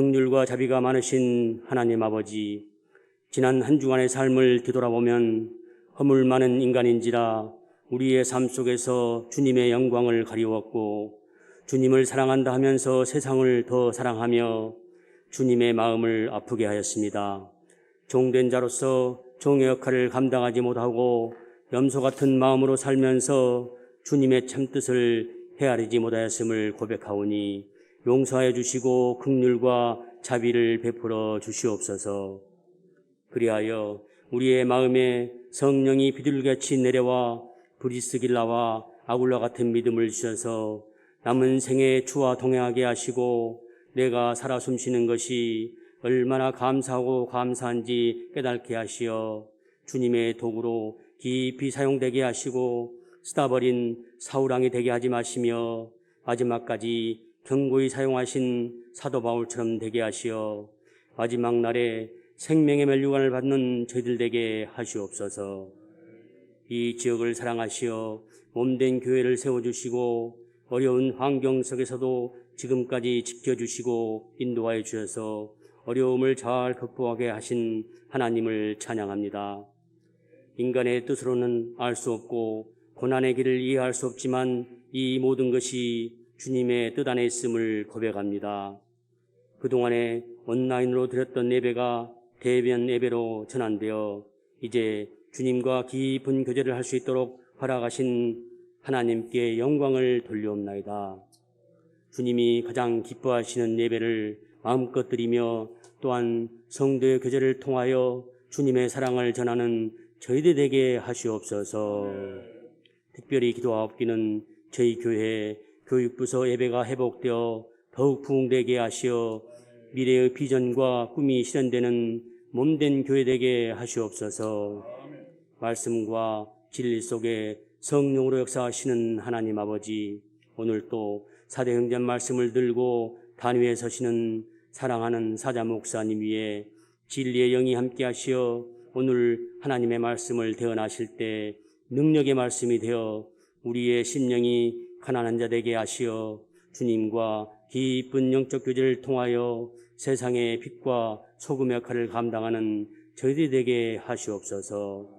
긍휼과 자비가 많으신 하나님 아버지, 지난 한 주간의 삶을 뒤돌아보면 허물 많은 인간인지라 우리의 삶 속에서 주님의 영광을 가리웠고 주님을 사랑한다 하면서 세상을 더 사랑하며 주님의 마음을 아프게 하였습니다. 종된 자로서 종의 역할을 감당하지 못하고 염소 같은 마음으로 살면서 주님의 참뜻을 헤아리지 못하였음을 고백하오니 용서하여 주시고 긍휼과 자비를 베풀어 주시옵소서. 그리하여 우리의 마음에 성령이 비둘기같이 내려와 브리스길라와 아굴라 같은 믿음을 주셔서 남은 생에 주와 동행하게 하시고 내가 살아 숨쉬는 것이 얼마나 감사하고 감사한지 깨닫게 하시어 주님의 도구로 깊이 사용되게 하시고 쓰다버린 사울왕이 되게 하지 마시며 마지막까지 견고히 사용하신 사도 바울처럼 되게 하시어 마지막 날에 생명의 멸류관을 받는 저희들 되게 하시옵소서. 이 지역을 사랑하시어 몸된 교회를 세워주시고 어려운 환경 속에서도 지금까지 지켜주시고 인도하여 주셔서 어려움을 잘 극복하게 하신 하나님을 찬양합니다. 인간의 뜻으로는 알 수 없고 고난의 길을 이해할 수 없지만 이 모든 것이 주님의 뜻 안에 있음을 고백합니다. 그동안에 온라인으로 드렸던 예배가 대면 예배로 전환되어 이제 주님과 깊은 교제를 할 수 있도록 허락하신 하나님께 영광을 돌려옵나이다. 주님이 가장 기뻐하시는 예배를 마음껏 드리며 또한 성도의 교제를 통하여 주님의 사랑을 전하는 저희들 되게 하시옵소서. 특별히 기도하옵기는 저희 교회 교육부서 예배가 회복되어 더욱 부흥되게 하시어 미래의 비전과 꿈이 실현되는 몸된 교회 되게 하시옵소서. 말씀과 진리 속에 성령으로 역사하시는 하나님 아버지, 오늘 또 사대 형제 말씀을 들고 단위에 서시는 사랑하는 사자 목사님 위에 진리의 영이 함께 하시어 오늘 하나님의 말씀을 대언하실 때 능력의 말씀이 되어 우리의 심령이 가난한 자 되게 하시어 주님과 깊은 영적 교제를 통하여 세상의 빛과 소금 역할을 감당하는 저희들이 되게 하시옵소서.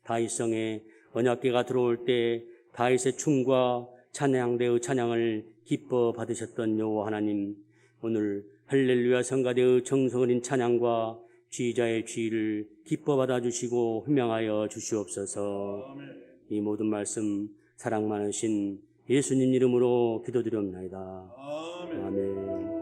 다윗성에 언약궤가 들어올 때 다윗의 춤과 찬양대의 찬양을 기뻐 받으셨던 여호와 하나님, 오늘 할렐루야 성가대의 정성 어린 찬양과 지휘자의 지휘를 기뻐 받아주시고 훈명하여 주시옵소서. 이 모든 말씀 사랑 많으신 예수님 이름으로 기도드리옵나이다. 아멘.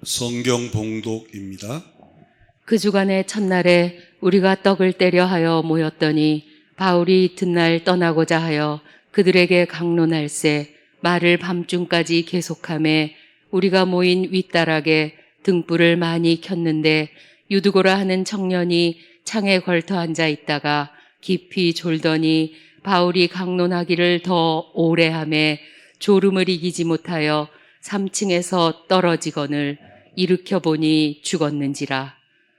성경 봉독입니다. 그 주간의 첫날에 우리가 떡을 떼려 하여 모였더니 바울이 이튿날 떠나고자 하여 그들에게 강론할세 말을 밤중까지 계속하매 우리가 모인 윗다락에 등불을 많이 켰는데 유두고라 하는 청년이 창에 걸터 앉아 있다가 깊이 졸더니 바울이 강론하기를 더 오래 하매 졸음을 이기지 못하여 3층에서 떨어지거늘 일으켜 보니 죽었는지라.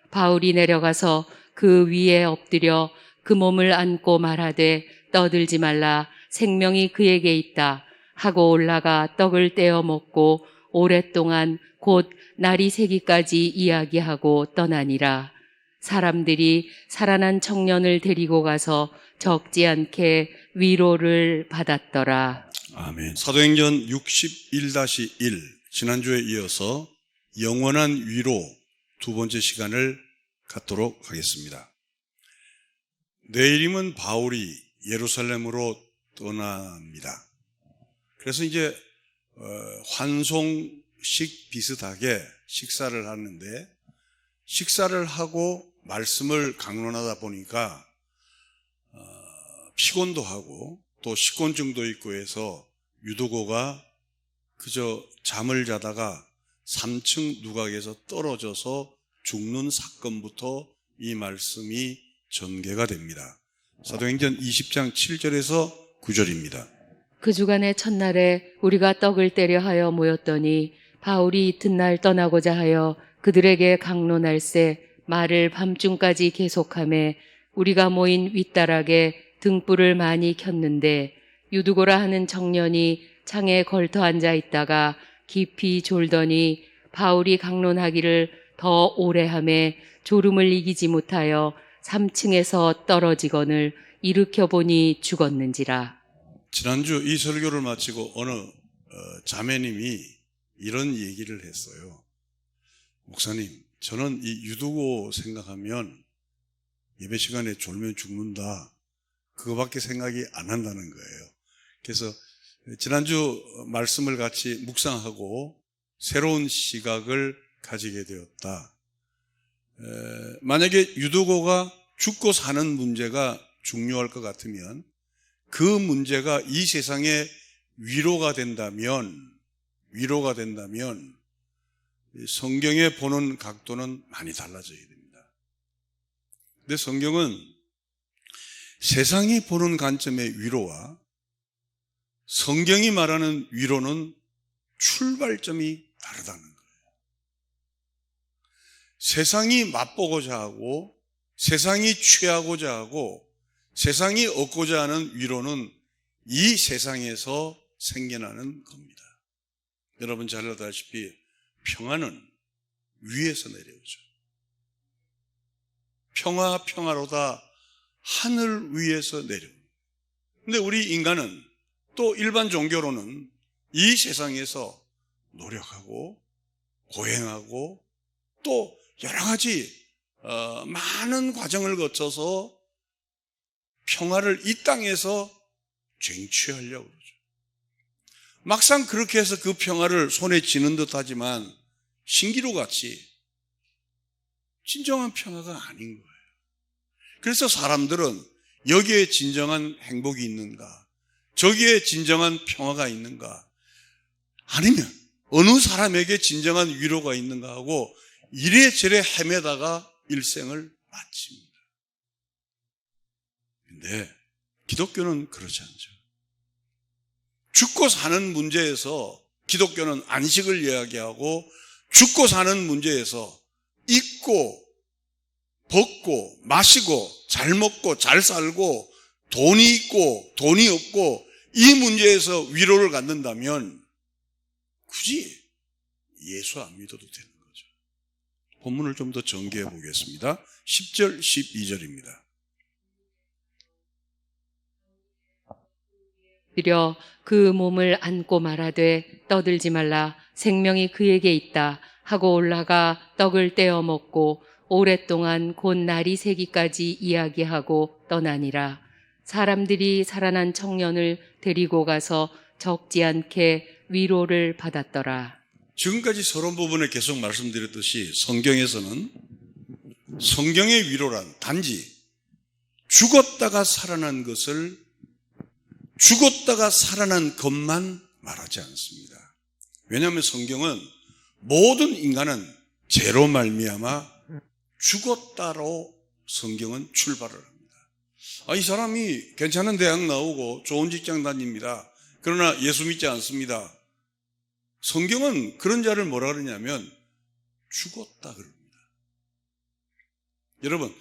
바울이 내려가서 그 위에 엎드려 그 몸을 안고 말하되 떠들지 말라, 생명이 그에게 있다 하고 올라가 떡을 떼어 먹고 오랫동안 곧 날이 새기까지 이야기하고 떠나니라. 사람들이 살아난 청년을 데리고 가서 적지 않게 위로를 받았더라. 아멘. 사도행전 61-1 지난주에 이어서 영원한 위로 두 번째 시간을 갖도록 하겠습니다. 내일이면 바울이 예루살렘으로 떠납니다. 그래서 이제 환송식 비슷하게 식사를 하는데, 식사를 하고 말씀을 강론하다 보니까 피곤도 하고 또 식곤증도 있고 해서 유두고가 그저 잠을 자다가 3층 누각에서 떨어져서 죽는 사건부터 이 말씀이 전개가 됩니다. 사도행전 20장 7절에서 9절입니다. 그 주간의 첫날에 우리가 떡을 떼려 하여 모였더니 바울이 이튿날 떠나고자 하여 그들에게 강론할세 말을 밤중까지 계속하매 우리가 모인 윗다락에 등불을 많이 켰는데 유두고라 하는 청년이 창에 걸터 앉아 있다가 깊이 졸더니 바울이 강론하기를 더 오래 하매 졸음을 이기지 못하여 3층에서 떨어지거늘 일으켜 보니 죽었는지라. 지난주 이 설교를 마치고 어느 자매님이 이런 얘기를 했어요. 목사님, 저는 이 유두고 생각하면 예배 시간에 졸면 죽는다. 그거밖에 생각이 안 난다는 거예요. 그래서 지난주 말씀을 같이 묵상하고 새로운 시각을 가지게 되었다. 만약에 유두고가 죽고 사는 문제가 중요할 것 같으면 그 문제가 이 세상에 위로가 된다면 성경에 보는 각도는 많이 달라져야 됩니다. 근데 성경은 세상이 보는 관점의 위로와 성경이 말하는 위로는 출발점이 다르다는 거예요. 세상이 맛보고자 하고 세상이 취하고자 하고 세상이 얻고자 하는 위로는 이 세상에서 생겨나는 겁니다. 여러분 잘 알다시피 평화는 위에서 내려오죠. 평화로다 하늘 위에서 내려옵니다. 근데 우리 인간은 또 일반 종교로는 이 세상에서 노력하고 고행하고 또 여러 가지 많은 과정을 거쳐서 평화를 이 땅에서 쟁취하려고 그러죠. 막상 그렇게 해서 그 평화를 손에 쥐는 듯 하지만 신기루같이 진정한 평화가 아닌 거예요. 그래서 사람들은 여기에 진정한 행복이 있는가? 저기에 진정한 평화가 있는가? 아니면 어느 사람에게 진정한 위로가 있는가 하고 이래저래 헤매다가 일생을 마칩니다. 근데 기독교는 그렇지 않죠. 죽고 사는 문제에서 기독교는 안식을 이야기하고 죽고 사는 문제에서 입고 벗고 마시고 잘 먹고 잘 살고 돈이 있고 돈이 없고 이 문제에서 위로를 갖는다면 굳이 예수 안 믿어도 되는 거죠. 본문을 좀 더 전개해 보겠습니다. 10절 12절입니다. 드려 그 몸을 안고 말하되 떠들지 말라 생명이 그에게 있다 하고 올라가 떡을 떼어 먹고 오랫동안 곧 날이 새기까지 이야기하고 떠나니라. 사람들이 살아난 청년을 데리고 가서 적지 않게 위로를 받았더라. 지금까지 서론 부분에 계속 말씀드렸듯이 성경에서는 성경의 위로란 단지 죽었다가 살아난 것만 말하지 않습니다. 왜냐하면 성경은 모든 인간은 죄로 말미암아 죽었다로 성경은 출발을 합니다. 이 사람이 괜찮은 대학 나오고 좋은 직장 다닙니다. 그러나 예수 믿지 않습니다. 성경은 그런 자를 뭐라 그러냐면 죽었다 그럽니다. 여러분,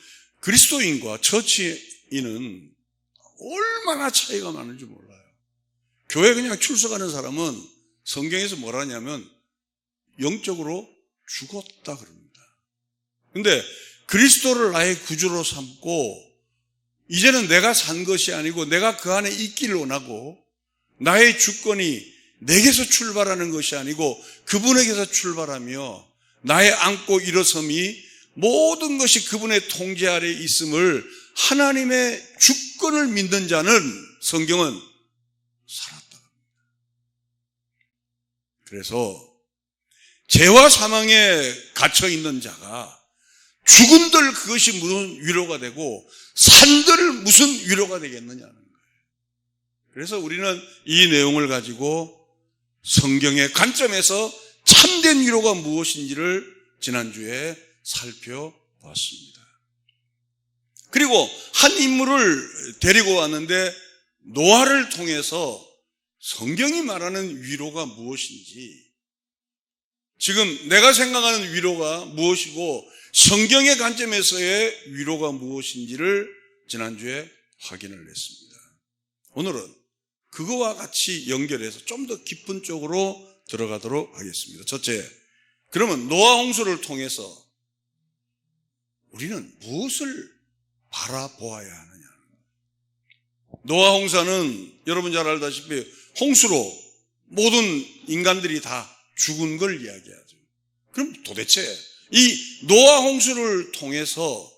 그리스도인과 처치인은 얼마나 차이가 많은지 몰라요. 교회 그냥 출석하는 사람은 성경에서 뭐라 하냐면 영적으로 죽었다 그럽니다. 근데 그리스도를 나의 구주로 삼고 이제는 내가 산 것이 아니고 내가 그 안에 있기를 원하고 나의 주권이 내게서 출발하는 것이 아니고 그분에게서 출발하며 나의 안고 일어섬이 모든 것이 그분의 통제 아래 있음을 하나님의 주권을 믿는 자는 성경은 살았다. 그래서 죄와 사망에 갇혀 있는 자가 죽은들 그것이 무슨 위로가 되고 산들 무슨 위로가 되겠느냐는 거예요. 그래서 우리는 이 내용을 가지고 성경의 관점에서 참된 위로가 무엇인지를 지난주에 살펴봤습니다. 그리고 한 인물을 데리고 왔는데 노아를 통해서 성경이 말하는 위로가 무엇인지, 지금 내가 생각하는 위로가 무엇이고 성경의 관점에서의 위로가 무엇인지를 지난주에 확인을 했습니다. 오늘은 그거와 같이 연결해서 좀 더 깊은 쪽으로 들어가도록 하겠습니다. 첫째, 그러면 노아 홍수를 통해서 우리는 무엇을 바라보아야 하느냐. 노아 홍수는 여러분 잘 알다시피 홍수로 모든 인간들이 다 죽은 걸 이야기하죠. 그럼 도대체 이 노아 홍수를 통해서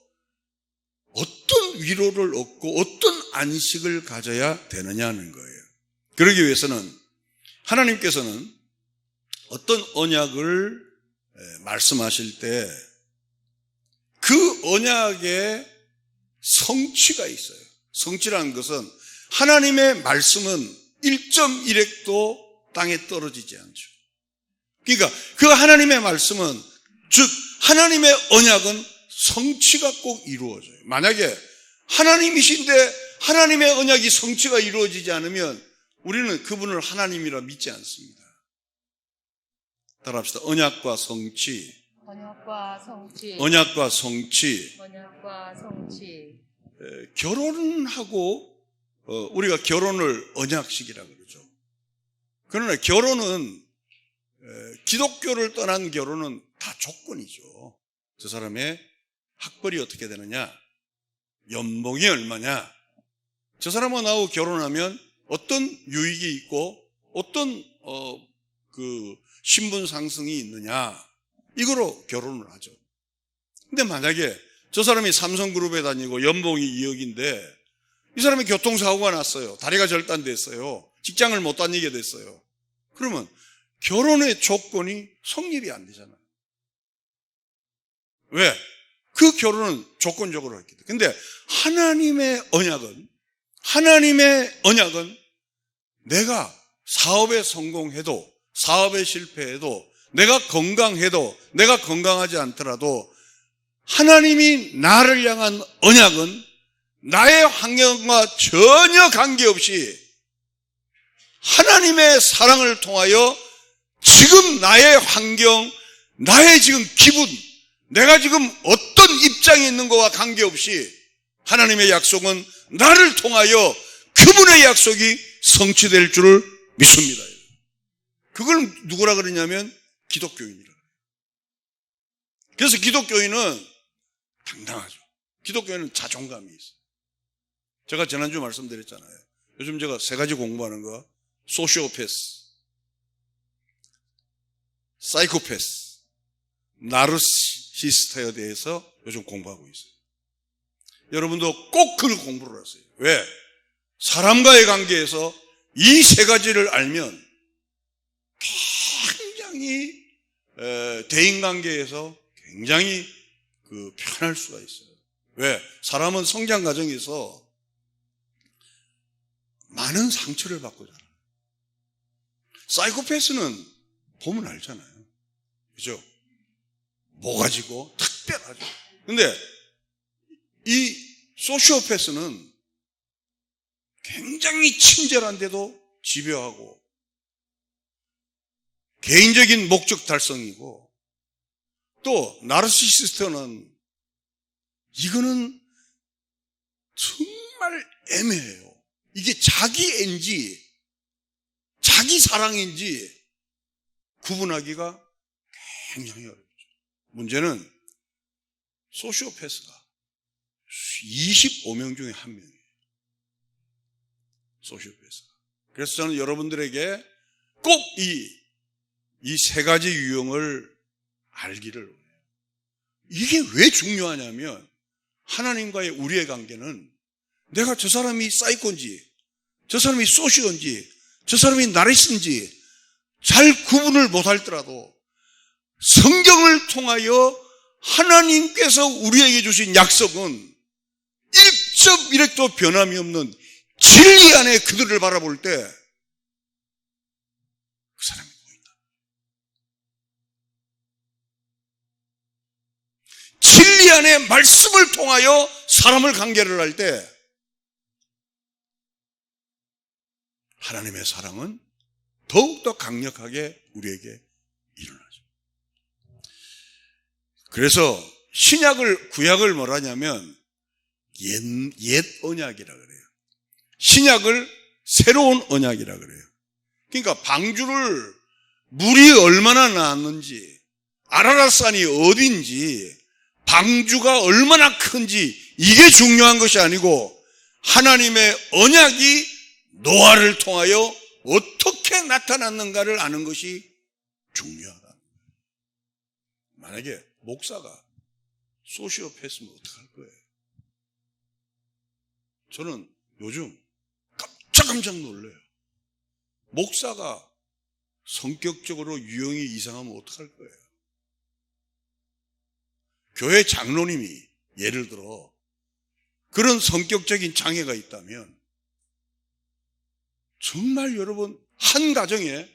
어떤 위로를 얻고 어떤 안식을 가져야 되느냐는 거예요. 그러기 위해서는 하나님께서는 어떤 언약을 말씀하실 때 그 언약에 성취가 있어요. 성취라는 것은 하나님의 말씀은 1.1핵도 땅에 떨어지지 않죠. 그러니까 그 하나님의 말씀은, 즉 하나님의 언약은 성취가 꼭 이루어져요. 만약에 하나님이신데 하나님의 언약이 성취가 이루어지지 않으면 우리는 그분을 하나님이라 믿지 않습니다. 따라합시다. 언약과 성취. 언약과 성취. 언약과 성취. 언약과 성취. 결혼하고 우리가 결혼을 언약식이라고 그러죠. 그러나 결혼은 기독교를 떠난 결혼은 다 조건이죠. 저 사람의 학벌이 어떻게 되느냐, 연봉이 얼마냐, 저 사람과 나하고 결혼하면 어떤 유익이 있고 어떤 그 신분 상승이 있느냐, 이거로 결혼을 하죠. 근데 만약에 저 사람이 삼성그룹에 다니고 연봉이 2억인데 이 사람이 교통사고가 났어요. 다리가 절단됐어요. 직장을 못 다니게 됐어요. 그러면 결혼의 조건이 성립이 안 되잖아요. 왜? 그 결혼은 조건적으로 했기 때문에. 근데 하나님의 언약은 내가 사업에 성공해도, 사업에 실패해도, 내가 건강해도, 내가 건강하지 않더라도 하나님이 나를 향한 언약은 나의 환경과 전혀 관계없이 하나님의 사랑을 통하여 지금 나의 환경, 나의 지금 기분, 내가 지금 어떤 입장에 있는 것과 관계없이 하나님의 약속은 나를 통하여 그분의 약속이 성취될 줄을 믿습니다. 그걸 누구라 그러냐면 기독교인이라. 그래서 기독교인은 당당하죠. 기독교인은 자존감이 있어요. 제가 지난주 말씀드렸잖아요. 요즘 제가 3가지 공부하는 거, 소시오패스, 사이코패스, 나르시시스트에 대해서 요즘 공부하고 있어요. 여러분도 꼭 그걸 공부를 하세요. 왜? 사람과의 관계에서 이 3가지를 알면 굉장히 대인관계에서 굉장히 편할 수가 있어요. 왜? 사람은 성장 과정에서 많은 상처를 받고 자라요. 사이코패스는 보면 알잖아요. 그죠? 모가지고 특별하죠. 근데 이 소시오패스는 굉장히 친절한데도 집요하고 개인적인 목적 달성이고, 또 나르시시스트는 이거는 정말 애매해요. 이게 자기애인지 자기 사랑인지 구분하기가 굉장히 어렵죠. 문제는 소시오패스가 25명 중에 1명이에요. 소시오패스가. 그래서 저는 여러분들에게 꼭 이 3가지 유형을 알기를 원해요. 이게 왜 중요하냐면 하나님과의 우리의 관계는 내가 저 사람이 사이코인지, 저 사람이 소시오인지, 저 사람이 나르시스인지 잘 구분을 못할더라도 성경을 통하여 하나님께서 우리에게 주신 약속은 1.1핵도 변함이 없는 진리 안에 그들을 바라볼 때 그 사람이 보인다. 진리 안에 말씀을 통하여 사람을 관계를 할 때 하나님의 사랑은 더욱더 강력하게 우리에게 일어나죠. 그래서 구약을 뭐라냐면 옛 언약이라 그래요. 신약을 새로운 언약이라 그래요. 그러니까 방주를 물이 얼마나 나왔는지, 아라랏산이 어딘지, 방주가 얼마나 큰지 이게 중요한 것이 아니고 하나님의 언약이 노아를 통하여 어떻게 나타났는가를 아는 것이 중요하다. 만약에 목사가 소시오패스면 어떡할 거예요? 저는 요즘 깜짝 놀라요. 목사가 성격적으로 유형이 이상하면 어떡할 거예요? 교회 장로님이 예를 들어 그런 성격적인 장애가 있다면 정말 여러분 한 가정에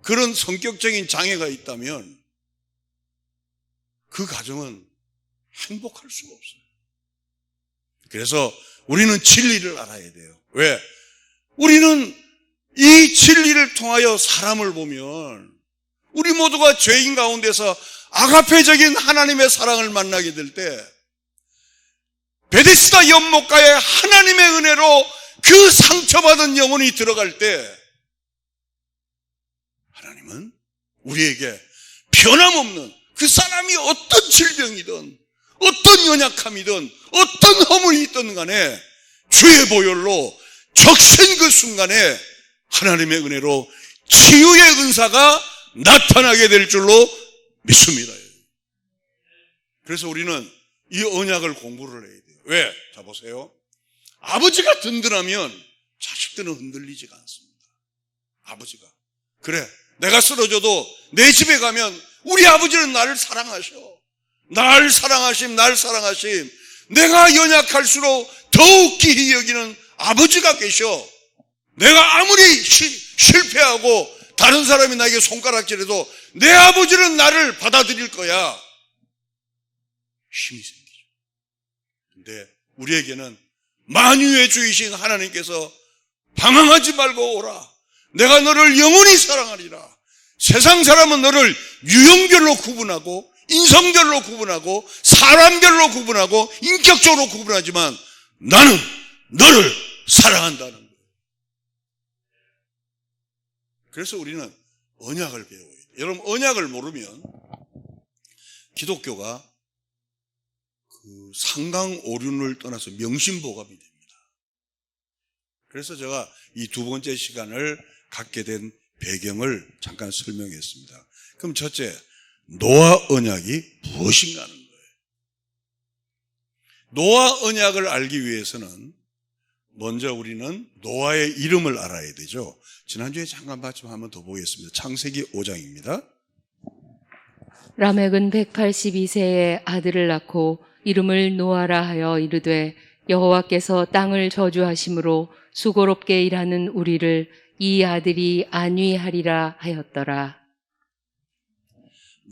그런 성격적인 장애가 있다면 그 가정은 행복할 수가 없어요. 그래서 우리는 진리를 알아야 돼요. 왜? 우리는 이 진리를 통하여 사람을 보면 우리 모두가 죄인 가운데서 아가페적인 하나님의 사랑을 만나게 될 때 베데스다 연못가에 하나님의 은혜로 그 상처받은 영혼이 들어갈 때 하나님은 우리에게 변함없는 그 사람이 어떤 질병이든 어떤 연약함이든 어떤 허물이 있든 간에 주의 보혈로 적신 그 순간에 하나님의 은혜로 치유의 은사가 나타나게 될 줄로 믿습니다. 그래서 우리는 이 언약을 공부를 해야 돼요. 왜? 자 보세요. 아버지가 든든하면 자식들은 흔들리지가 않습니다. 아버지가. 그래, 내가 쓰러져도 내 집에 가면 우리 아버지는 나를 사랑하셔. 날 사랑하심. 내가 연약할수록 더욱 귀히 여기는 아버지가 계셔. 내가 아무리 실패하고 다른 사람이 나에게 손가락질해도 내 아버지는 나를 받아들일 거야. 힘이 생기죠. 근데 우리에게는 만유의 주이신 하나님께서 방황하지 말고 오라. 내가 너를 영원히 사랑하리라. 세상 사람은 너를 유형별로 구분하고 인성별로 구분하고 사람별로 구분하고 인격적으로 구분하지만 나는 너를 사랑한다는 거예요. 그래서 우리는 언약을 배워야 돼요. 여러분 언약을 모르면 기독교가 그 상강오륜을 떠나서 명심보감이 됩니다. 그래서 제가 이 두 번째 시간을 갖게 된 배경을 잠깐 설명했습니다. 그럼 첫째, 노아 언약이 무엇인가 하는 거예요. 노아 언약을 알기 위해서는 먼저 우리는 노아의 이름을 알아야 되죠. 지난주에 잠깐 봤지만 한번 더 보겠습니다. 창세기 5장입니다. 라멕은 182세에 아들을 낳고 이름을 노아라 하여 이르되 여호와께서 땅을 저주하심으로 수고롭게 일하는 우리를 이 아들이 안위하리라 하였더라.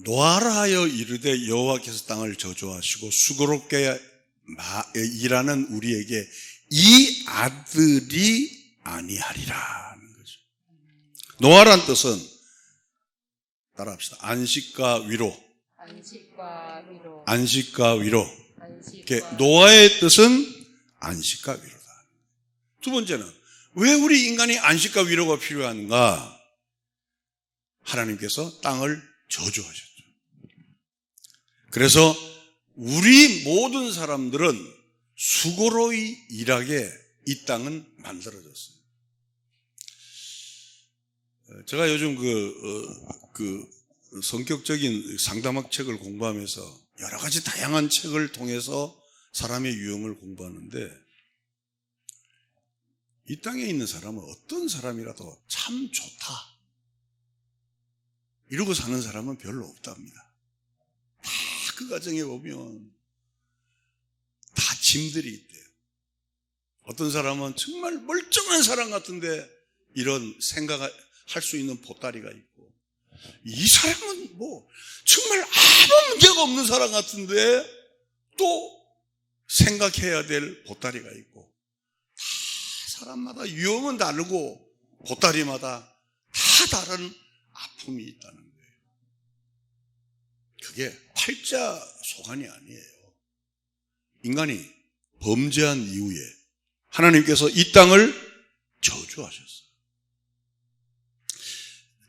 노아라 하여 이르되 여호와께서 땅을 저주하시고 수고롭게 일하는 우리에게 이 아들이 안위하리라 하는 거죠. 노아란 뜻은 따라합시다. 안식과 위로. 노아의 뜻은 안식과 위로다. 두 번째는 왜 우리 인간이 안식과 위로가 필요한가? 하나님께서 땅을 저주하셨죠. 그래서 우리 모든 사람들은 수고로이 일하게 이 땅은 만들어졌어요. 제가 요즘 그 성격적인 상담학 책을 공부하면서 여러 가지 다양한 책을 통해서 사람의 유형을 공부하는데 이 땅에 있는 사람은 어떤 사람이라도 참 좋다 이러고 사는 사람은 별로 없답니다. 다 그 가정에 보면 다 짐들이 있대요. 어떤 사람은 정말 멀쩡한 사람 같은데 이런 생각할 수 있는 보따리가 있고, 이 사람은 뭐 정말 아무 문제가 없는 사람 같은데 또 생각해야 될 보따리가 있고, 다 사람마다 유형은 다르고 보따리마다 다 다른 아픔이 있다는 거예요. 그게 팔자소관이 아니에요. 인간이 범죄한 이후에 하나님께서 이 땅을 저주하셨어요.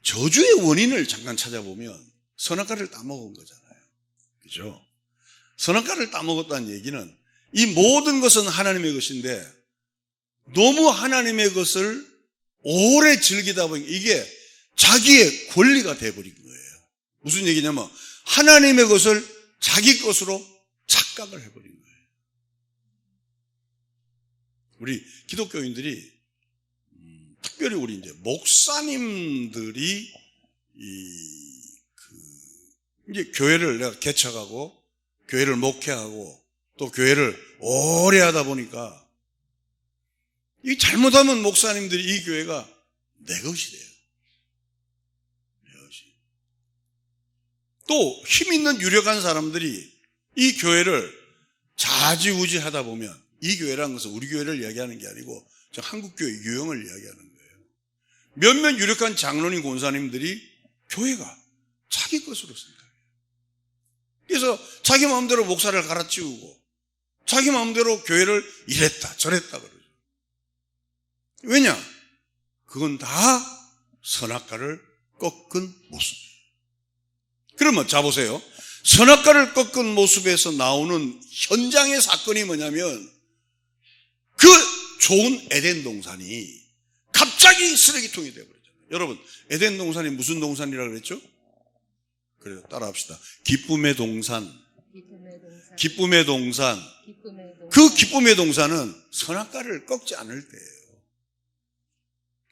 저주의 원인을 잠깐 찾아보면 선악과를 따먹은 거잖아요. 그죠? 선악과를 따먹었다는 얘기는 이 모든 것은 하나님의 것인데 너무 하나님의 것을 오래 즐기다 보니 이게 자기의 권리가 돼버린 거예요. 무슨 얘기냐면 하나님의 것을 자기 것으로 착각을 해버린 거예요. 우리 기독교인들이 특별히 우리 이제 목사님들이 이제 교회를 내가 개척하고 교회를 목회하고 또 교회를 오래 하다 보니까 이 잘못하면 목사님들이 이 교회가 내 것이 돼요. 내 것이. 또 힘 있는 유력한 사람들이 이 교회를 좌지우지 하다 보면 이 교회라는 것은 우리 교회를 이야기하는 게 아니고 한국교회 유형을 이야기하는 거예요. 몇몇 유력한 장로님 권사님들이 교회가 자기 것으로 생각해요. 그래서 자기 마음대로 목사를 갈아치우고 자기 마음대로 교회를 이랬다 저랬다 그러죠. 왜냐? 그건 다 선악과를 꺾은 모습이에요. 그러면 자보세요. 선악과를 꺾은 모습에서 나오는 현장의 사건이 뭐냐면 그 좋은 에덴 동산이 갑자기 쓰레기통이 되어버렸잖아요. 여러분, 에덴 동산이 무슨 동산이라고 그랬죠? 그래요. 따라합시다. 기쁨의 동산. 기쁨의 동산. 그 기쁨의 동산은 선악과를 꺾지 않을 때예요.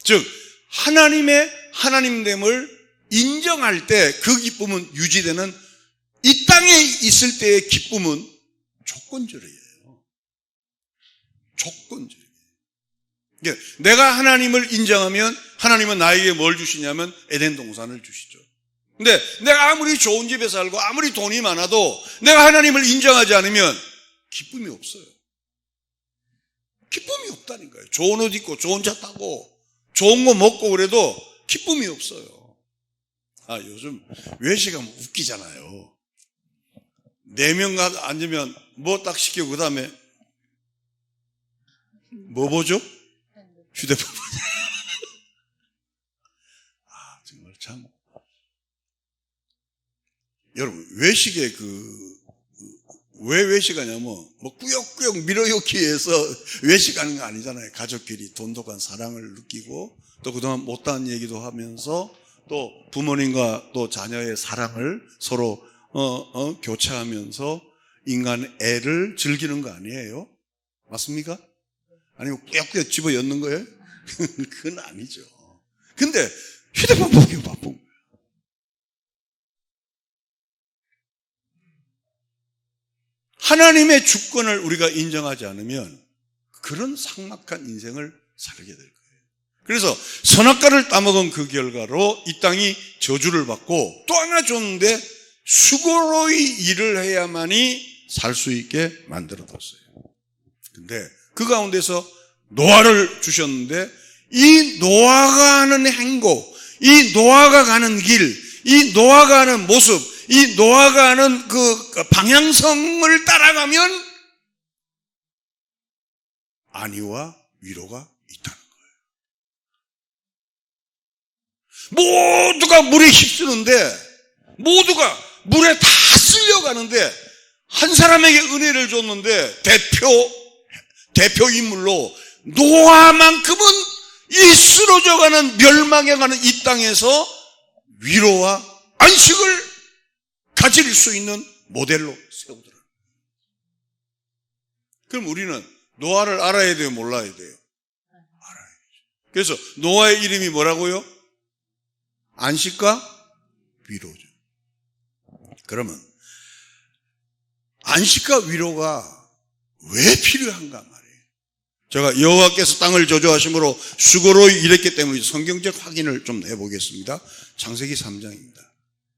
즉 하나님의 하나님됨을 인정할 때 그 기쁨은 유지되는 이 땅에 있을 때의 기쁨은 조건절이에요. 조건절. 내가 하나님을 인정하면 하나님은 나에게 뭘 주시냐면 에덴 동산을 주시죠. 근데 내가 아무리 좋은 집에 살고 아무리 돈이 많아도 내가 하나님을 인정하지 않으면 기쁨이 없어요. 기쁨이 없다니까요. 좋은 옷 입고 좋은 차 타고 좋은 거 먹고 그래도 기쁨이 없어요. 요즘 외식하면 웃기잖아요. 4명 앉으면 뭐 딱 시키고 그 다음에 뭐 보죠? 휴대폰 보죠. 정말 참. 여러분, 외식에 왜 외식하냐면, 뭐, 꾸역꾸역 밀어넣기 위해서 외식하는 거 아니잖아요. 가족끼리 돈독한 사랑을 느끼고, 또 그동안 못다한 얘기도 하면서, 또 부모님과 또 자녀의 사랑을 서로, 교차하면서 인간 애를 즐기는 거 아니에요? 맞습니까? 아니면 꾸역꾸역 집어 넣는 거예요? 그건 아니죠. 근데 휴대폰 보기 바쁜 거예요. 하나님의 주권을 우리가 인정하지 않으면 그런 삭막한 인생을 살게 될 거예요. 그래서 선악과를 따먹은 그 결과로 이 땅이 저주를 받고 또 하나 줬는데 수고로이 일을 해야만이 살 수 있게 만들어뒀어요. 근데 그 가운데서 노아를 주셨는데 이 노아가 하는 행복, 이 노아가 가는 길, 이 노아가 하는 모습, 이 노아가 하는 그 방향성을 따라가면 안위와 위로가 있다는 거예요. 모두가 물에 휩쓰는데 모두가 물에 다 쓸려가는데 한 사람에게 은혜를 줬는데 대표 인물로 노아만큼은 이 쓰러져가는 멸망해가는 이 땅에서 위로와 안식을 가질 수 있는 모델로 세우더라. 그럼 우리는 노아를 알아야 돼요, 몰라야 돼요? 알아야죠. 그래서 노아의 이름이 뭐라고요? 안식과 위로죠. 그러면 안식과 위로가 왜 필요한가 말이에요. 제가 여호와께서 땅을 저주하심으로 수고로이 일했기 때문에 성경적 확인을 좀 해보겠습니다. 창세기 3장입니다.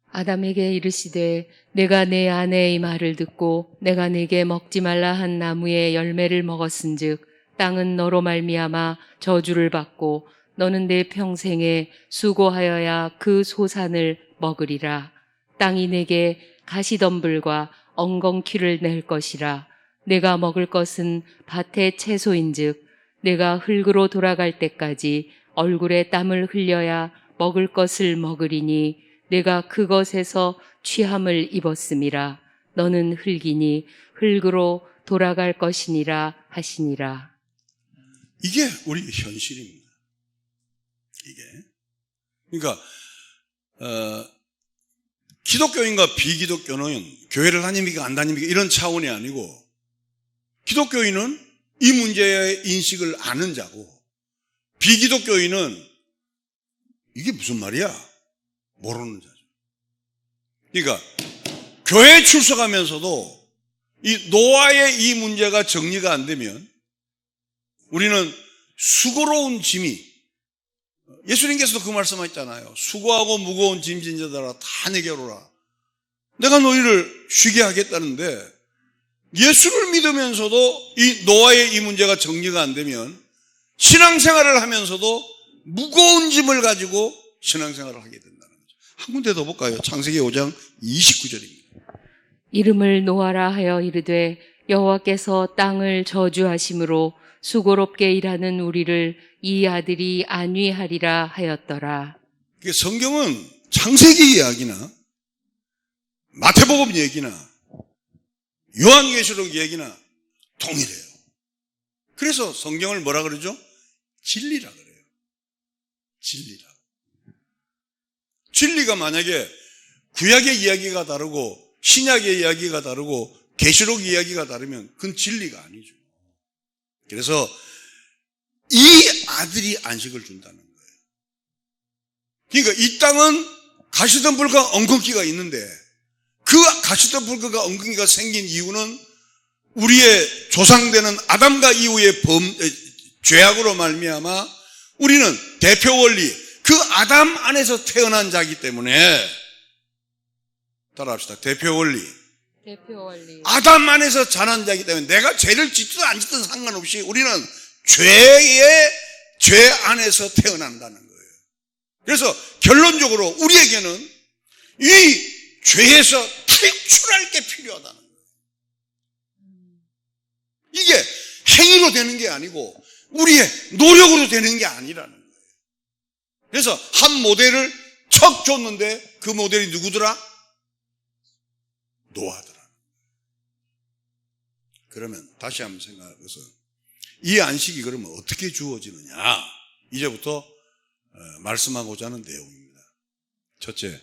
아담에게 이르시되 내가 내 아내의 말을 듣고 내가 네게 먹지 말라 한 나무의 열매를 먹었은즉 땅은 너로 말미암아 저주를 받고 너는 내 평생에 수고하여야 그 소산을 먹으리라. 땅이 내게 가시덤불과 엉겅퀴를 낼 것이라. 내가 먹을 것은 밭의 채소인즉 내가 흙으로 돌아갈 때까지 얼굴에 땀을 흘려야 먹을 것을 먹으리니 내가 그것에서 취함을 입었음이라. 너는 흙이니 흙으로 돌아갈 것이니라 하시니라. 이게 우리 현실입니다. 이게. 그러니까 기독교인과 비기독교는 교회를 다닙니까 안 다닙니까 이런 차원이 아니고, 기독교인은 이 문제의 인식을 아는 자고, 비기독교인은 이게 무슨 말이야? 모르는 자죠. 그러니까 교회에 출석하면서도 이 노아의 이 문제가 정리가 안 되면 우리는 수고로운 짐이, 예수님께서도 그 말씀하셨잖아요. 수고하고 무거운 짐진 자들아 다 내게로 오라. 내가 너희를 쉬게 하겠다는데, 예수를 믿으면서도 이 노아의 이 문제가 정리가 안 되면 신앙생활을 하면서도 무거운 짐을 가지고 신앙생활을 하게 된다는 거죠. 한 군데 더 볼까요? 창세기 5장 29절입니다. 이름을 노아라 하여 이르되 여호와께서 땅을 저주하심으로 수고롭게 일하는 우리를 이 아들이 안위하리라 하였더라. 성경은 창세기 이야기나 마태복음 얘기나 요한계시록 얘기나 동일해요. 그래서 성경을 뭐라 그러죠? 진리라 그래요. 진리라. 진리가 만약에 구약의 이야기가 다르고 신약의 이야기가 다르고 계시록 이야기가 다르면 그건 진리가 아니죠. 그래서 이 아들이 안식을 준다는 거예요. 그러니까 이 땅은 가시덤불과 엉겅퀴가 있는데, 그 가시덤불과 엉겅퀴가 생긴 이유는 우리의 조상되는 아담과 이후의 죄악으로 말미암아 우리는 대표 원리, 그 아담 안에서 태어난 자이기 때문에, 따라합시다. 대표 원리. 아담 안에서 자란 자이기 때문에 내가 죄를 짓든 안 짓든 상관없이 우리는 죄 안에서 태어난다는 거예요. 그래서 결론적으로 우리에게는 이 죄에서 탈출할 게 필요하다는 거예요. 이게 행위로 되는 게 아니고 우리의 노력으로 되는 게 아니라는 거예요. 그래서 한 모델을 척 줬는데 그 모델이 누구더라? 노아더라. 그러면 다시 한번 생각해서 이 안식이 그러면 어떻게 주어지느냐? 이제부터 말씀하고자 하는 내용입니다. 첫째,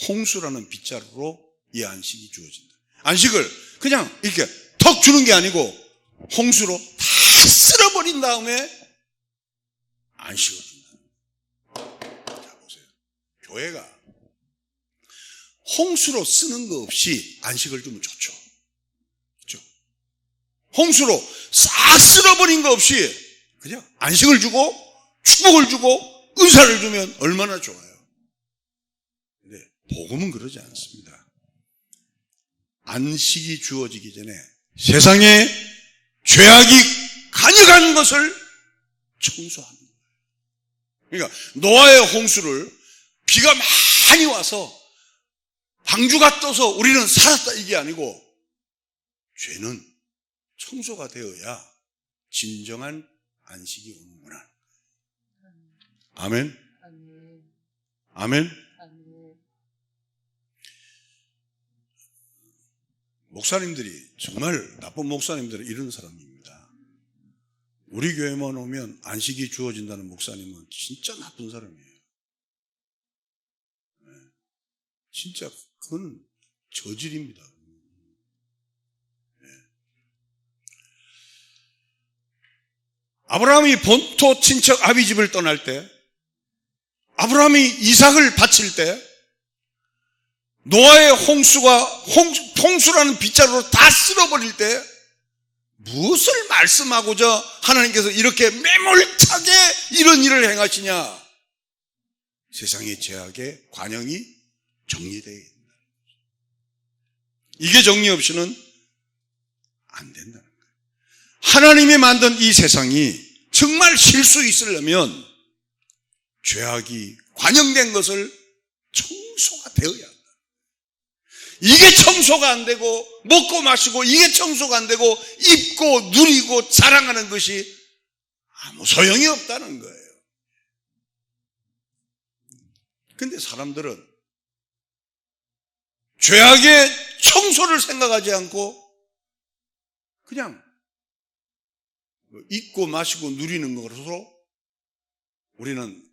홍수라는 빗자루로 이 안식이 주어진다. 안식을 그냥 이렇게 턱 주는 게 아니고 홍수로 다 쓸어버린 다음에 안식을 준다. 자, 보세요. 교회가 홍수로 쓰는 거 없이 안식을 주면 좋죠. 그렇죠? 홍수로 싹 쓸어버린 거 없이 그냥 안식을 주고 축복을 주고 은사를 주면 얼마나 좋아요. 근데 복음은 그러지 않습니다. 안식이 주어지기 전에 세상에 죄악이 간여간 것을 청소하는 거예요. 그러니까 노아의 홍수를 비가 많이 와서 방주가 떠서 우리는 살았다 이게 아니고, 죄는 청소가 되어야 진정한 안식이 오는구나. 아멘. 아멘. 목사님들이, 정말 나쁜 목사님들은 이런 사람입니다. 우리 교회만 오면 안식이 주어진다는 목사님은 진짜 나쁜 사람이에요. 진짜 그건 저질입니다. 아브라함이 본토 친척 아비집을 떠날 때, 아브라함이 이삭을 바칠 때, 노아의 홍수라는 빗자루로 다 쓸어버릴 때 무엇을 말씀하고자 하나님께서 이렇게 매몰차게 이런 일을 행하시냐? 세상의 죄악의 관영이 정리되어야 된다. 이게 정리 없이는 안 된다는 거예요. 하나님이 만든 이 세상이 정말 쉴 수 있으려면 죄악이 관영된 것을 청소가 되어야 한다. 이게 청소가 안 되고 먹고 마시고 이게 청소가 안 되고 입고 누리고 자랑하는 것이 아무 소용이 없다는 거예요. 근데 사람들은 죄악의 청소를 생각하지 않고 그냥 입고 마시고 누리는 것으로 우리는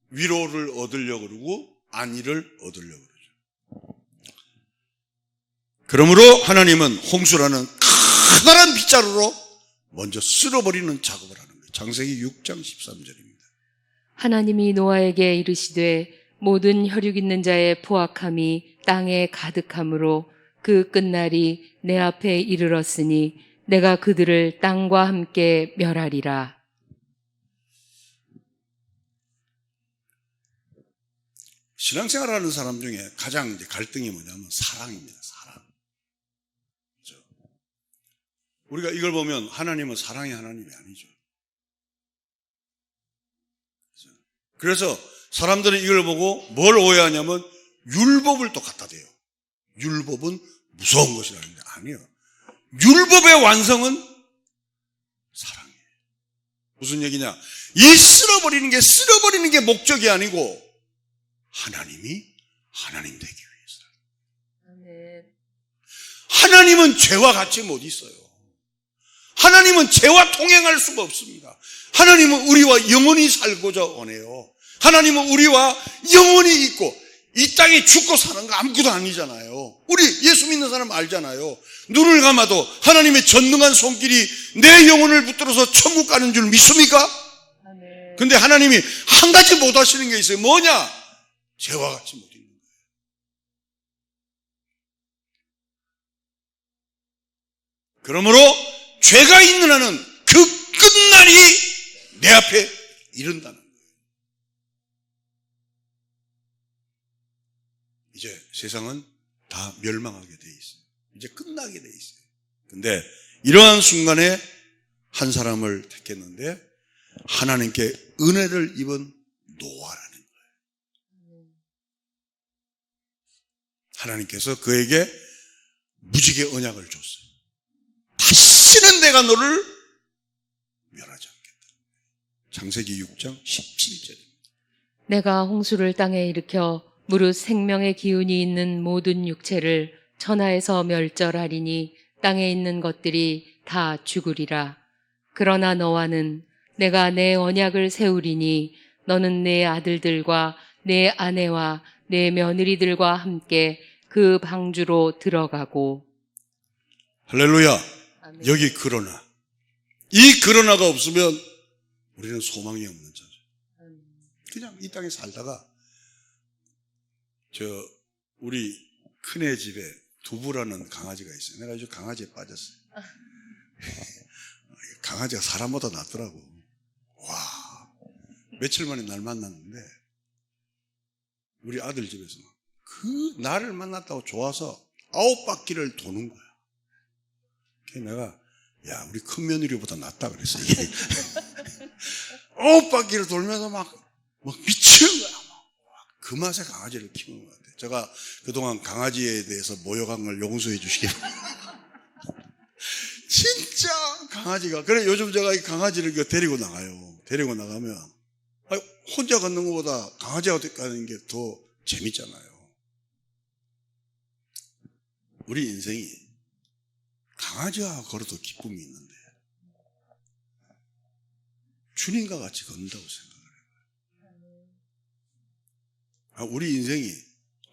위로를 얻으려고 그러고 안위를 얻으려고 그러죠. 그러므로 하나님은 홍수라는 커다란 빗자루로 먼저 쓸어버리는 작업을 하는 거예요. 창세기 6장 13절입니다. 하나님이 노아에게 이르시되 모든 혈육 있는 자의 포악함이 땅에 가득함으로 그 끝날이 내 앞에 이르렀으니 내가 그들을 땅과 함께 멸하리라. 신앙생활하는 사람 중에 가장 이제 갈등이 뭐냐면 사랑입니다. 사랑. 그렇죠? 우리가 이걸 보면 하나님은 사랑의 하나님이 아니죠. 그래서 사람들은 이걸 보고 뭘 오해하냐면 율법을 또 갖다 대요. 율법은 무서운 것이라는데 아니에요. 율법의 완성은 사랑이에요. 무슨 얘기냐? 이 쓸어버리는 게 목적이 아니고 하나님이 하나님 되기 위해서. 하나님은 죄와 같이 못 있어요. 하나님은 죄와 통행할 수가 없습니다. 하나님은 우리와 영원히 살고자 원해요. 하나님은 우리와 영원히 있고 이 땅에 죽고 사는 거 아무것도 아니잖아요. 우리 예수 믿는 사람 알잖아요. 눈을 감아도 하나님의 전능한 손길이 내 영혼을 붙들어서 천국 가는 줄 믿습니까? 근데 하나님이 한 가지 못 하시는 게 있어요. 뭐냐? 죄와 같이 못 있는 거예요. 그러므로 죄가 있는 한은 그 끝날이 내 앞에 이른다는 거예요. 이제 세상은 다 멸망하게 돼 있어요. 이제 끝나게 돼 있어요. 근데 이러한 순간에 한 사람을 택했는데 하나님께 은혜를 입은 노아라는 거예요. 하나님께서 그에게 무지개 언약을 줬어요. 다시는 내가 너를 멸하지 않겠다. 창세기 6장 17절입니다. 내가 홍수를 땅에 일으켜 무릇 생명의 기운이 있는 모든 육체를 천하에서 멸절하리니 땅에 있는 것들이 다 죽으리라. 그러나 너와는 내가 내 언약을 세우리니 너는 내 아들들과 내 아내와 내 며느리들과 함께 그 방주로 들어가고. 할렐루야. 아멘. 여기 그러나. 이 그러나가 없으면 우리는 소망이 없는 자죠. 그냥 이 땅에 살다가 우리 큰애 집에 두부라는 강아지가 있어요. 내가 요즘 강아지에 빠졌어요. 강아지가 사람보다 낫더라고. 와, 며칠 만에 날 만났는데 우리 아들 집에서 그 나를 만났다고 좋아서 9바퀴를 도는 거야. 그래서 내가 야, 우리 큰 며느리보다 낫다 그랬어. 이게 9바퀴를 돌면서 막 미치는 거야. 그 맛에 강아지를 키우는 것 같아요. 제가 그동안 강아지에 대해서 모욕한 걸 용서해 주시기 바랍니다. 진짜 강아지가. 그래 요즘 제가 이 강아지를 데리고 나가요. 데리고 나가면 혼자 걷는 것보다 강아지와 가는 게 더 재밌잖아요. 우리 인생이 강아지와 걸어도 기쁨이 있는데 주님과 같이 걷는다고 생각을 해요. 우리 인생이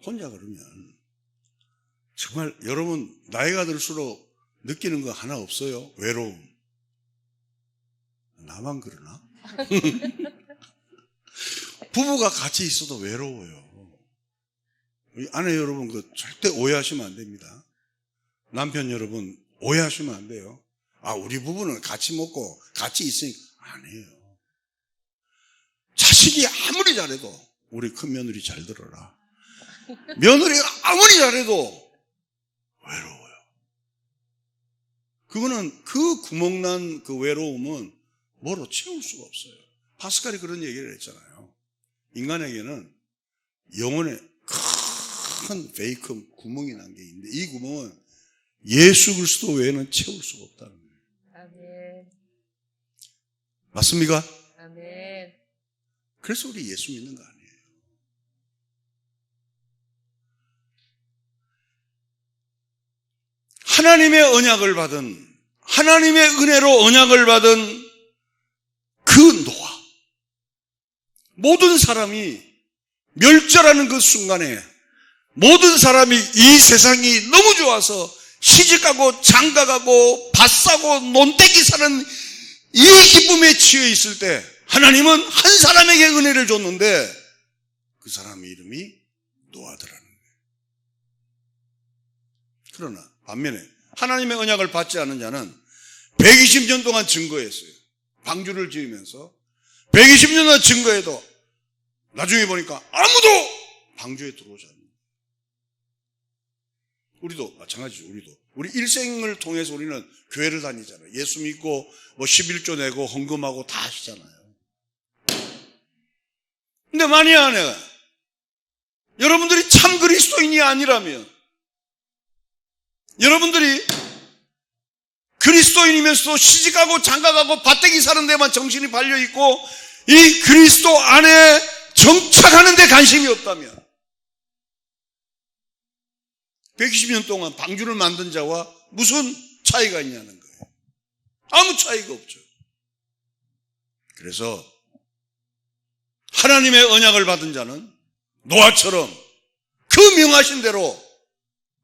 혼자 걸으면 정말 여러분 나이가 들수록 느끼는 거 하나 없어요? 외로움. 나만 그러나? 부부가 같이 있어도 외로워요. 우리 아내 여러분 절대 오해하시면 안 됩니다. 남편 여러분 오해하시면 안 돼요. 우리 부부는 같이 먹고 같이 있으니까 아니에요. 자식이 아무리 잘해도 우리 큰 며느리 잘 들어라. 며느리가 아무리 잘해도 외로워요. 그거는 그 구멍난 그 외로움은 뭐로 채울 수가 없어요. 파스칼이 그런 얘기를 했잖아요. 인간에게는 영혼에 큰 베이크 구멍이 난 게 있는데 이 구멍은 예수 그리스도 외에는 채울 수가 없다는 거예요. 아멘. 맞습니까? 아멘. 그래서 우리 예수 믿는 거 아니에요. 하나님의 언약을 받은, 하나님의 은혜로 언약을 받은 그 노아, 모든 사람이 멸절하는 그 순간에 모든 사람이 이 세상이 너무 좋아서 시집가고 장가가고 밭 사고 논떼기 사는 이 기쁨에 취해 있을 때 하나님은 한 사람에게 은혜를 줬는데 그 사람의 이름이 노아더라는 거예요. 그러나 반면에 하나님의 언약을 받지 않은 자는 120년 동안 증거했어요. 방주를 지으면서 120년 동안 증거해도 나중에 보니까 아무도 방주에 들어오지 않는 거예요. 우리도 마찬가지죠. 우리 일생을 통해서 우리는 교회를 다니잖아요. 예수 믿고 뭐 11조 내고 헌금하고 다 하시잖아요. 근데 만약에 여러분들이 참 그리스도인이 아니라면, 여러분들이 그리스도인이면서도 시집가고 장가가고 밭대기 사는 데만 정신이 발려있고 이 그리스도 안에 정착하는 데 관심이 없다면 120년 동안 방주를 만든 자와 무슨 차이가 있냐는 거예요. 아무 차이가 없죠. 그래서 하나님의 언약을 받은 자는 노아처럼 그 명하신 대로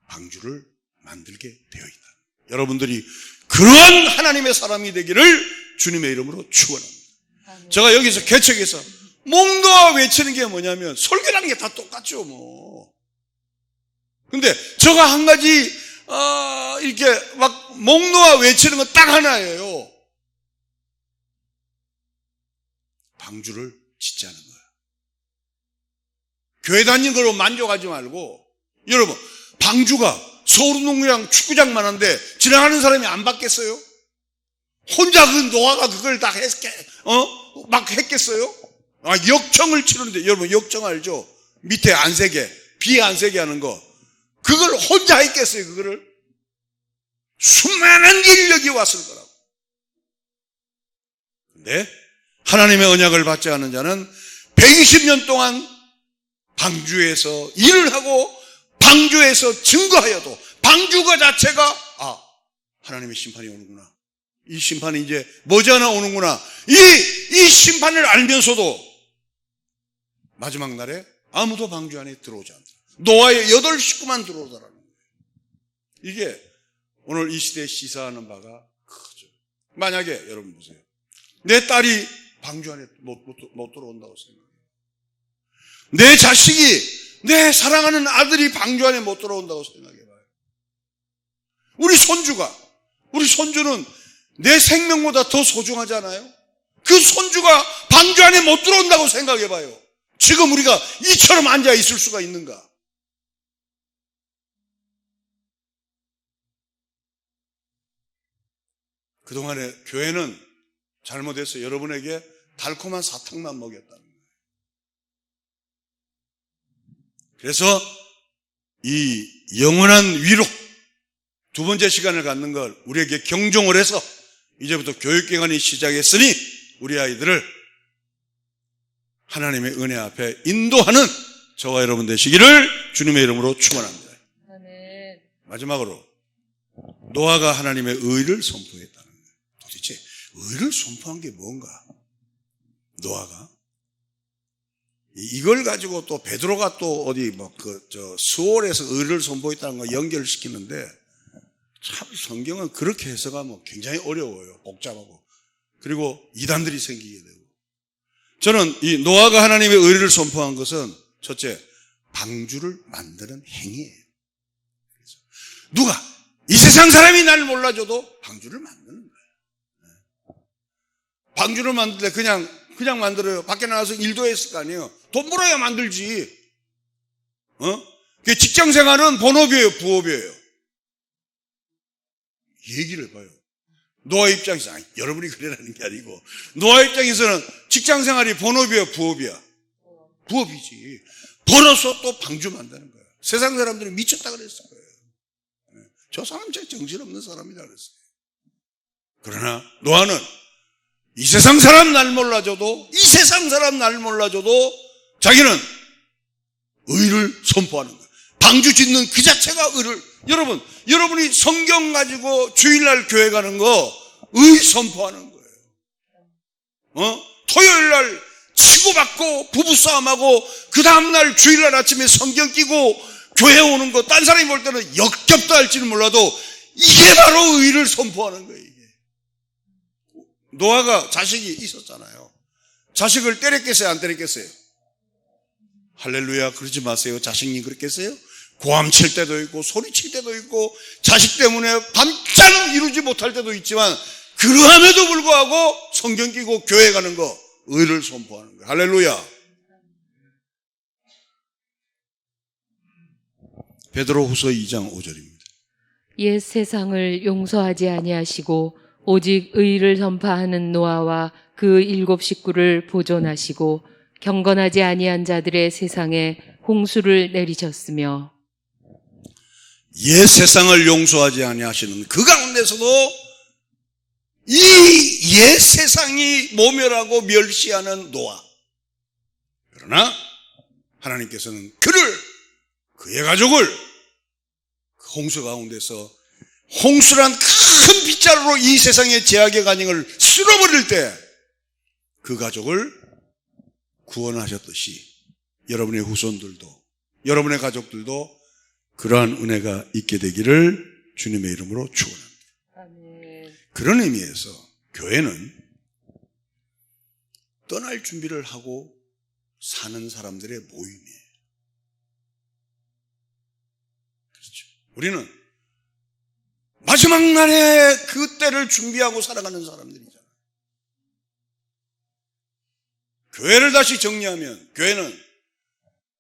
방주를 만들게 되어 있다. 여러분들이 그러한 하나님의 사람이 되기를 주님의 이름으로 축원합니다. 제가 여기서 개척해서 목노아 외치는 게 뭐냐면 설교라는 게 다 똑같죠 뭐. 근데 저가 한 가지 이렇게 막 목노아 외치는 건 딱 하나예요. 방주를 짓자는 거예요. 교회 다니는 걸로 만족하지 말고, 여러분 방주가 서울운동장 축구장만 한데 지나가는 사람이 안 받겠어요? 혼자 그 노아가 그걸 다 막 했겠어요? 역청을 치르는데, 여러분 역청 알죠? 밑에 안 세게, 비 안 세게 하는 거. 그걸 혼자 했겠어요, 그거를? 수많은 인력이 왔을 거라고. 근데 하나님의 언약을 받지 않은 자는 120년 동안 방주에서 일을 하고 방주에서 증거하여도 방주가 자체가 하나님의 심판이 오는구나, 이 심판이 이제 머지않아 오는구나, 이 심판을 알면서도 마지막 날에 아무도 방주 안에 들어오지 않더라. 노아의 8 식구만 들어오더라는 거예요. 이게 오늘 이 시대에 시사하는 바가 크죠. 만약에 여러분 보세요, 내 딸이 방주 안에 못 들어온다고 생각해요. 내 자식이, 내 사랑하는 아들이 방주 안에 못 들어온다고 생각해봐요. 우리 손주는 내 생명보다 더 소중하지 않아요? 그 손주가 방주 안에 못 들어온다고 생각해봐요. 지금 우리가 이처럼 앉아 있을 수가 있는가? 그동안에 교회는 잘못해서 여러분에게 달콤한 사탕만 먹였다는 거예요. 그래서 이 영원한 위로 두 번째 시간을 갖는 걸 우리에게 경종을 해서 이제부터 교육기간이 시작했으니 우리 아이들을 하나님의 은혜 앞에 인도하는 저와 여러분 되시기를 주님의 이름으로 축원합니다. 아멘. 마지막으로 노아가 하나님의 의를 선포했다는 거예요. 도대체 의를 선포한 게 뭔가? 노아가 이걸 가지고 또 베드로가 또 어디 수월에서 의를 선포했다는 거 연결시키는데, 참 성경은 그렇게 해석하면 굉장히 어려워요. 복잡하고. 그리고 이단들이 생기게 되고. 저는 이 노아가 하나님의 의를 선포한 것은 첫째, 방주를 만드는 행위예요. 그래서 누가 이 세상 사람이 나를 몰라줘도 방주를 만드는 거예요. 방주를 만들 때 그냥 만들어요. 밖에 나가서 일도 했을 거 아니에요. 돈 벌어야 만들지. 직장 생활은 본업이에요, 부업이에요. 얘기를 해봐요. 노아 입장에서, 여러분이 그래라는 게 아니고, 노아 입장에서는 직장 생활이 본업이야, 부업이야? 부업이지. 벌어서 또 방주 만드는 거예요. 세상 사람들이 미쳤다 그랬을 거예요. 저 사람 진짜 정신없는 사람이다 그랬어요. 그러나 노아는 이 세상 사람 날 몰라줘도 자기는 의를 선포하는 거예요. 방주 짓는 그 자체가 의를. 여러분이 성경 가지고 주일날 교회 가는 거 의 선포하는 거예요. 토요일 날 치고받고 부부싸움하고 그 다음날 주일날 아침에 성경 끼고 교회 오는 거 딴 사람이 볼 때는 역겹다 할지는 몰라도 이게 바로 의를 선포하는 거예요. 이게. 노아가 자식이 있었잖아요. 자식을 때렸겠어요? 안 때렸겠어요? 할렐루야. 그러지 마세요. 자식님 그랬겠어요? 고함 칠 때도 있고 소리칠 때도 있고 자식 때문에 밤잠 이루지 못할 때도 있지만 그러함에도 불구하고 성경 끼고 교회 가는 거 의를 선포하는 거예요. 할렐루야. 베드로후서 2장 5절입니다. 옛 세상을 용서하지 아니하시고 오직 의를 전파하는 노아와 그 7 식구를 보존하시고 경건하지 아니한 자들의 세상에 홍수를 내리셨으며 옛 세상을 용서하지 아니하시는 그 가운데서도 이 옛 세상이 모멸하고 멸시하는 노아. 그러나 하나님께서는 그의 가족을 홍수 가운데서 홍수란 큰 빗자루로 이 세상의 죄악의 간영을 쓸어버릴 때 그 가족을 구원하셨듯이 여러분의 후손들도 여러분의 가족들도 그러한 은혜가 있게 되기를 주님의 이름으로 축원합니다. 그런 의미에서 교회는 떠날 준비를 하고 사는 사람들의 모임이에요. 그렇죠. 우리는 마지막 날에 그 때를 준비하고 살아가는 사람들이잖아요. 교회를 다시 정리하면 교회는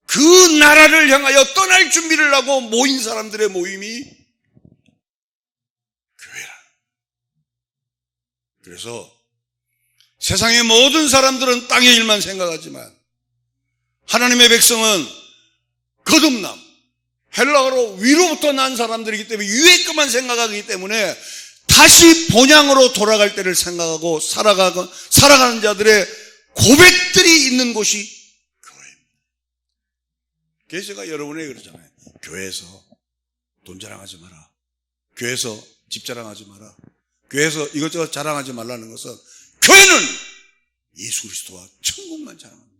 그 나라를 향하여 떠날 준비를 하고 모인 사람들의 모임이 교회라. 그래서 세상의 모든 사람들은 땅의 일만 생각하지만 하나님의 백성은 거듭남, 헬라어로 위로부터 난 사람들이기 때문에 위의 것만 생각하기 때문에 다시 본향으로 돌아갈 때를 생각하고 살아가는 자들의 고백들이 있는 곳이 교회입니다. 그래서 제가 여러분에게 그러잖아요. 교회에서 돈 자랑하지 마라. 교회에서 집 자랑하지 마라. 교회에서 이것저것 자랑하지 말라는 것은 교회는 예수 그리스도와 천국만 자랑합니다.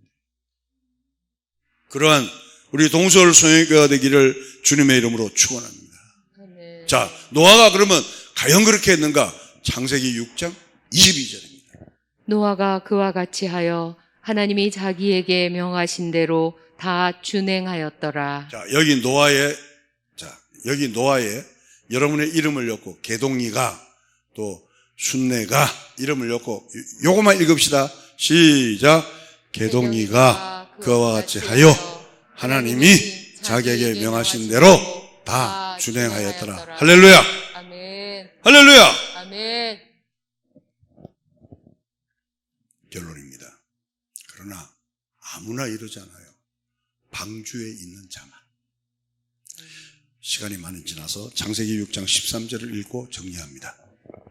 그러한 우리 동서울 성형교회가 되기를 주님의 이름으로 축원합니다. 자, 노아가 그러면 과연 그렇게 했는가? 창세기 6장 22절입니다. 노아가 그와 같이 하여 하나님이 자기에게 명하신 대로 다 준행하였더라. 자, 여기 노아에 여러분의 이름을 넣고 개동이가 또 순내가 이름을 넣고 요것만 읽읍시다. 시작. 개동이가 그와 같이 하여 하나님이 자기에게 명하신 대로 다 준행하였더라. 할렐루야. 아멘. 할렐루야. 아멘. 결론입니다. 그러나 아무나 이러잖아요. 방주에 있는 자만. 시간이 많이 지나서 창세기 6장 13절을 읽고 정리합니다.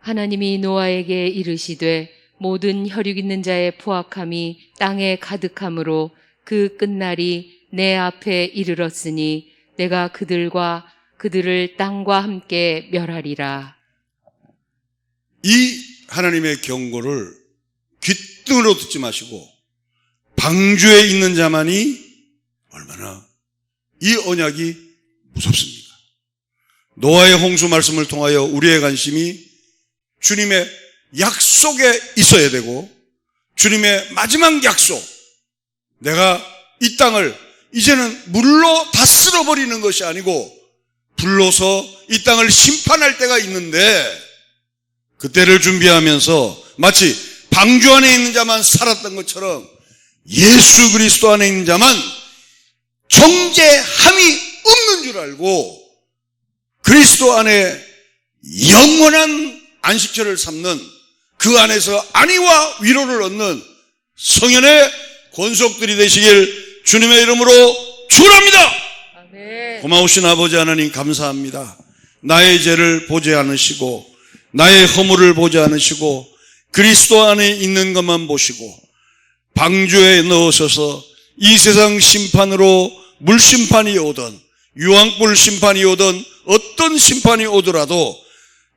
하나님이 노아에게 이르시되 모든 혈육 있는 자의 포악함이 땅에 가득함으로 그 끝날이 내 앞에 이르렀으니 내가 그들을 땅과 함께 멸하리라. 이 하나님의 경고를 귓등으로 듣지 마시고 방주에 있는 자만이 얼마나 이 언약이 무섭습니까? 노아의 홍수 말씀을 통하여 우리의 관심이 주님의 약속에 있어야 되고 주님의 마지막 약속, 내가 이 땅을 이제는 물로 다 쓸어버리는 것이 아니고 불로서 이 땅을 심판할 때가 있는데 그때를 준비하면서 마치 방주 안에 있는 자만 살았던 것처럼 예수 그리스도 안에 있는 자만 정죄함이 없는 줄 알고 그리스도 안에 영원한 안식처를 삼는 그 안에서 안위와 위로를 얻는 성현의 권속들이 되시길 주님의 이름으로 축원합니다. 아멘. 고마우신 아버지 하나님 감사합니다. 나의 죄를 보지 않으시고 나의 허물을 보지 않으시고 그리스도 안에 있는 것만 보시고 방주에 넣으셔서 이 세상 심판으로 물심판이 오든 유황불 심판이 오든 어떤 심판이 오더라도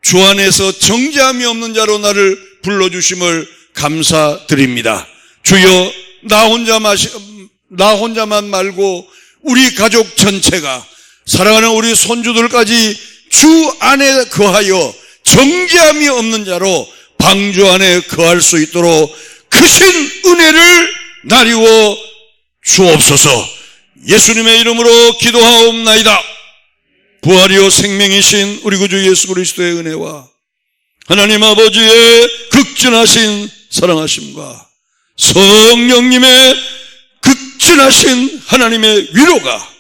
주 안에서 정죄함이 없는 자로 나를 불러주심을 감사드립니다. 주여 나 혼자만 말고 우리 가족 전체가 사랑하는 우리 손주들까지 주 안에 거하여 정죄함이 없는 자로 방주 안에 거할 수 있도록 크신 은혜를 나리워 주옵소서. 예수님의 이름으로 기도하옵나이다. 부활이요 생명이신 우리 구주 예수 그리스도의 은혜와 하나님 아버지의 극진하신 사랑하심과 성령님의 극진하신 하나님의 위로가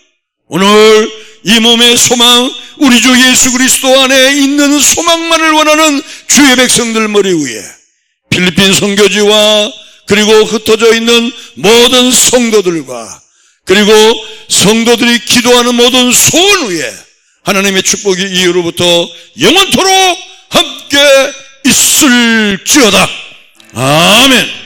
오늘 이 몸의 소망, 우리 주 예수 그리스도 안에 있는 소망만을 원하는 주의 백성들 머리 위에 필리핀 선교지와 그리고 흩어져 있는 모든 성도들과 그리고 성도들이 기도하는 모든 소원 위에 하나님의 축복이 이후로부터 영원토록 함께 있을지어다. 아멘.